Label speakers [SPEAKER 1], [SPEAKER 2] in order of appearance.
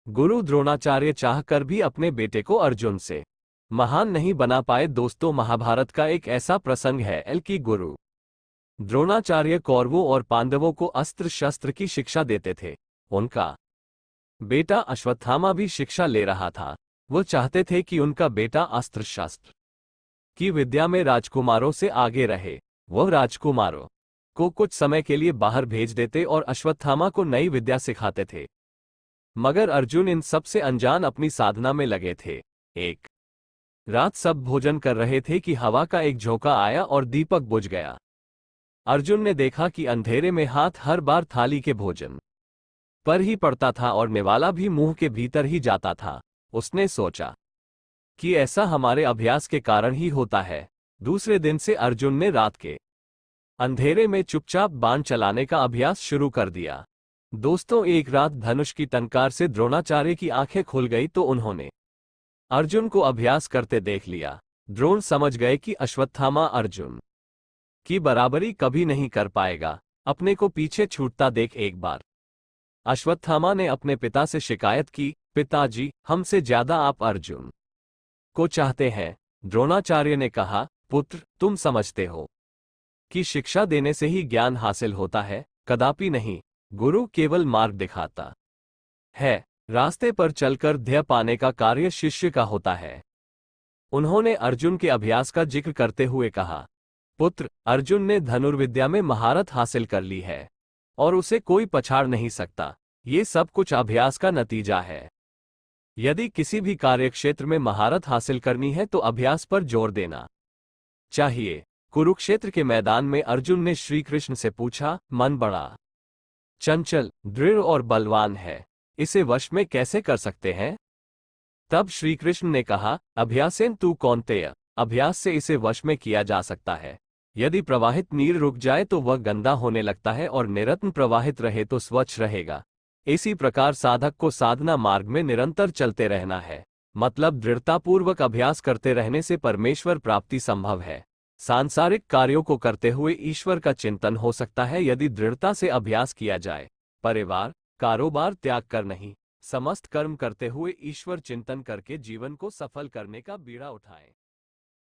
[SPEAKER 1] गुरु द्रोणाचार्य चाहकर भी अपने बेटे को अर्जुन से महान नहीं बना पाए। दोस्तों, महाभारत का एक ऐसा प्रसंग है एल कि गुरु द्रोणाचार्य कौरवों और पांडवों को अस्त्र शस्त्र की शिक्षा देते थे। उनका बेटा अश्वत्थामा भी शिक्षा ले रहा था। वो चाहते थे कि उनका बेटा अस्त्र शस्त्र की विद्या में राजकुमारों से आगे रहे। वह राजकुमारों को कुछ समय के लिए बाहर भेज देते और अश्वत्थामा को नई विद्या सिखाते थे। मगर अर्जुन इन सब से अनजान अपनी साधना में लगे थे। एक रात सब भोजन कर रहे थे कि हवा का एक झोंका आया और दीपक बुझ गया। अर्जुन ने देखा कि अंधेरे में हाथ हर बार थाली के भोजन पर ही पड़ता था और निवाला भी मुंह के भीतर ही जाता था। उसने सोचा कि ऐसा हमारे अभ्यास के कारण ही होता है। दूसरे दिन से अर्जुन ने रात के अंधेरे में चुपचाप बाण चलाने का अभ्यास शुरू कर दिया। दोस्तों, एक रात धनुष की टंकार से द्रोणाचार्य की आंखें खुल गई तो उन्होंने अर्जुन को अभ्यास करते देख लिया। द्रोण समझ गए कि अश्वत्थामा अर्जुन की बराबरी कभी नहीं कर पाएगा। अपने को पीछे छूटता देख एक बार अश्वत्थामा ने अपने पिता से शिकायत की, पिताजी, हमसे ज्यादा आप अर्जुन को चाहते हैं। द्रोणाचार्य ने कहा, पुत्र, तुम समझते हो कि शिक्षा देने से ही ज्ञान हासिल होता है? कदापि नहीं। गुरु केवल मार्ग दिखाता है। रास्ते पर चलकर ध्येय पाने का कार्य शिष्य का होता है। उन्होंने अर्जुन के अभ्यास का जिक्र करते हुए कहा, पुत्र, अर्जुन ने धनुर्विद्या में महारत हासिल कर ली है और उसे कोई पछाड़ नहीं सकता। ये सब कुछ अभ्यास का नतीजा है। यदि किसी भी कार्यक्षेत्र में महारत हासिल करनी है तो अभ्यास पर जोर देना चाहिए। कुरुक्षेत्र के मैदान में अर्जुन ने श्री कृष्ण से पूछा, मन बड़ा चंचल, दृढ़ और बलवान है, इसे वश में कैसे कर सकते हैं? तब श्री कृष्ण ने कहा, अभ्यासेन तु कौन्तेय, अभ्यास से इसे वश में किया जा सकता है। यदि प्रवाहित नीर रुक जाए तो वह गंदा होने लगता है और निरंतर प्रवाहित रहे तो स्वच्छ रहेगा। इसी प्रकार साधक को साधना मार्ग में निरंतर चलते रहना है। मतलब दृढ़तापूर्वक अभ्यास करते रहने से परमेश्वर प्राप्ति संभव है। सांसारिक कार्यों को करते हुए ईश्वर का चिंतन हो सकता है यदि दृढ़ता से अभ्यास किया जाए। परिवार, कारोबार त्याग कर नहीं, समस्त कर्म करते हुए ईश्वर चिंतन करके जीवन को सफल करने का बीड़ा उठाएं।